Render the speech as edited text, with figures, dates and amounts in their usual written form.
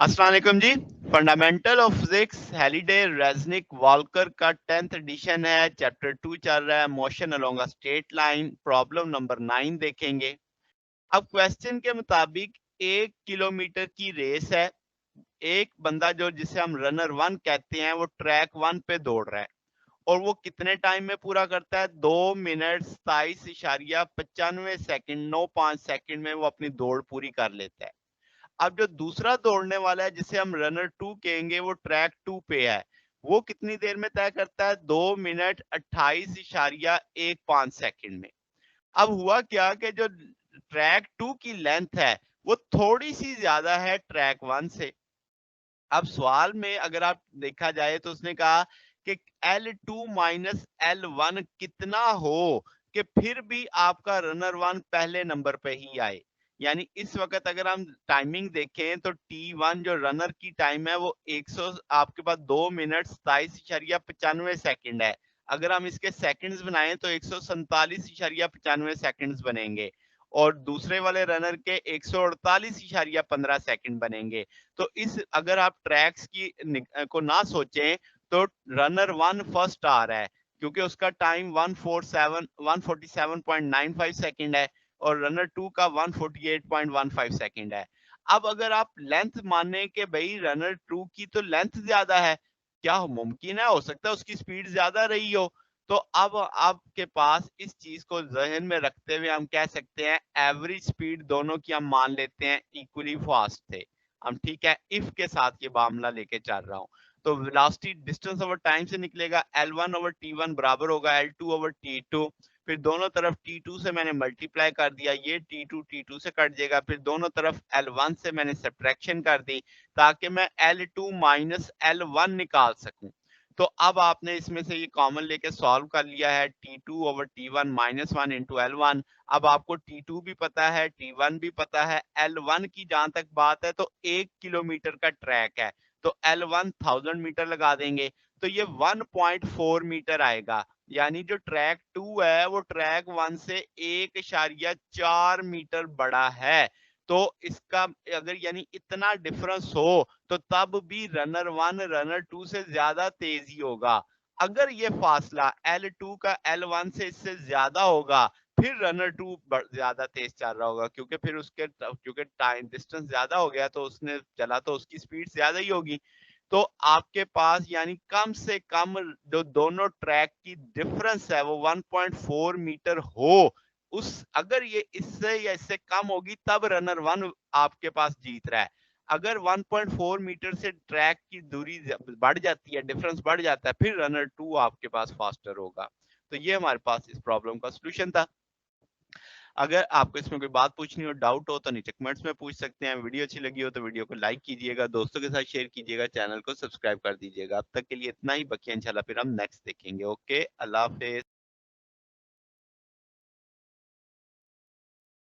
अस्सलाम वालेकुम जी। Fundamental of physics Halliday Resnick Walker का 10th एडिशन है। चैप्टर 2 चल रहा है, motion along a straight line. Problem number 9 देखेंगे। अब क्वेश्चन के मुताबिक 1 किलोमीटर की रेस है। एक बंदा जो जिसे हम रनर 1 कहते हैं वो ट्रैक 1 पे दौड़ रहा है और वो कितने टाइम में पूरा करता है? 2 मिनट 27.95 सेकंड 95 सेकंड में वो अपनी दौड़ पूरी कर लेता है। अब जो दूसरा दौड़ने वाला है जिसे हम रनर 2 कहेंगे वो ट्रैक 2 पे है। वो कितनी देर में तय करता है? 2 मिनट 28.15 सेकंड में। अब हुआ क्या कि जो ट्रैक 2 की लेंथ है वो थोड़ी-सी ज़्यादा है ट्रैक 1 से। अब सवाल में अगर आप देखा जाए तो उसने कहा कि L2 माइनस L1 कितना हो कि फिर भी आपका रनर 1 पहले नंबर पे ही आए। यानी इस वक़्त अगर हम टाइमिंग देखें तो T1 जो रनर की टाइम है वो 100 आपके पास 2 मिनट 27.95 सेकंड है। अगर हम इसके सेकंड्स बनाएँ तो 147.95 सेकंड्स बनेंगे और दूसरे वाले रनर के 148.15 सेकंड बनेंगे। तो इस अगर आप ट्रैक्स की को ना सोचें तो रनर 1 फर्स्ट आ रहा है क्योंकि उसका टाइम 147.95 सेकंड है और रनर 2 का 148.15 सेकंड है। अब अगर आप लेंथ माने कि भई रनर 2 की तो लेंथ ज़्यादा है, क्या मुमकिन है हो सकता है उसकी स्पीड ज़्यादा रही हो? तो अब आपके पास इस चीज़ को ज़हन में रखते हुए हम कह सकते हैं एवरेज स्पीड दोनों की हम मान लेते हैं इक्वली फास्ट थे। हम ठीक है, इफ के साथ ये मामला लेके चल रहा हूँ। तो वेलोसिटी डिस्टेंस ओवर टाइम से निकलेगा L1 ओवर T1 बराबर होगा L2 ओवर T2। फिर दोनों तरफ T2 से मैंने मल्टीप्लाई कर दिया, ये T2 से कट जाएगा। फिर दोनों तरफ L1 से मैंने सब्ट्रैक्शन कर दी ताकि मैं L2 माइनस L1 निकाल सकूँ। तो अब आपने इसमें से ये कॉमन लेके सॉल्व कर लिया है T2 over T1 minus 1 into L1। अब आपको T2 भी पता है, T1 भी पता है। L1 की जहाँ तक बात है तो 1 किलोमीटर का ट्रैक है, तो L1 1000 मीटर लगा देंगे, तो ये 1.4 मीटर आएगा। यानी जो ट्रैक 2 है वो ट्रैक 1 से 1.4 मीटर बड़ा है। तो इसका अगर यानी इतना डिफरेंस हो तो तब भी रनर 1 रनर 2 से ज़्यादा तेज़ ही होगा। अगर ये फ़ासला L2 का L1 से इससे ज़्यादा होगा, फिर रनर 2 ज़्यादा तेज़ चल रहा होगा क्योंकि फिर उसके क्योंकि टाइम डिस्टेंस ज़्यादा हो गया तो उसने चला तो उसकी स्पीड ज़्यादा ही होगी। तो आपके पास यानी कम से कम जो दोनों ट्रैक की डिफरेंस है वो 1.4 मीटर हो, उस अगर ये इससे या इससे कम होगी तब रनर 1 आपके पास जीत रहा है। अगर 1.4 मीटर से ट्रैक की दूरी बढ़ जाती है, डिफरेंस बढ़ जाता है, फिर रनर 2 आपके पास फास्टर होगा। तो ये हमारे पास इस प्रॉब्लम का सॉल्यूशन था। अगर आपको इसमें कोई बात पूछनी हो, डाउट हो तो नीचे कमेंट्स में पूछ सकते हैं। वीडियो अच्छी लगी हो तो वीडियो को लाइक कीजिएगा, दोस्तों के साथ शेयर कीजिएगा, चैनल को सब्सक्राइब कर दीजिएगा। अब तक के लिए इतना ही, बाकी इंशाल्लाह फिर हम नेक्स्ट देखेंगे। ओके, अल्लाह हाफ़िज़।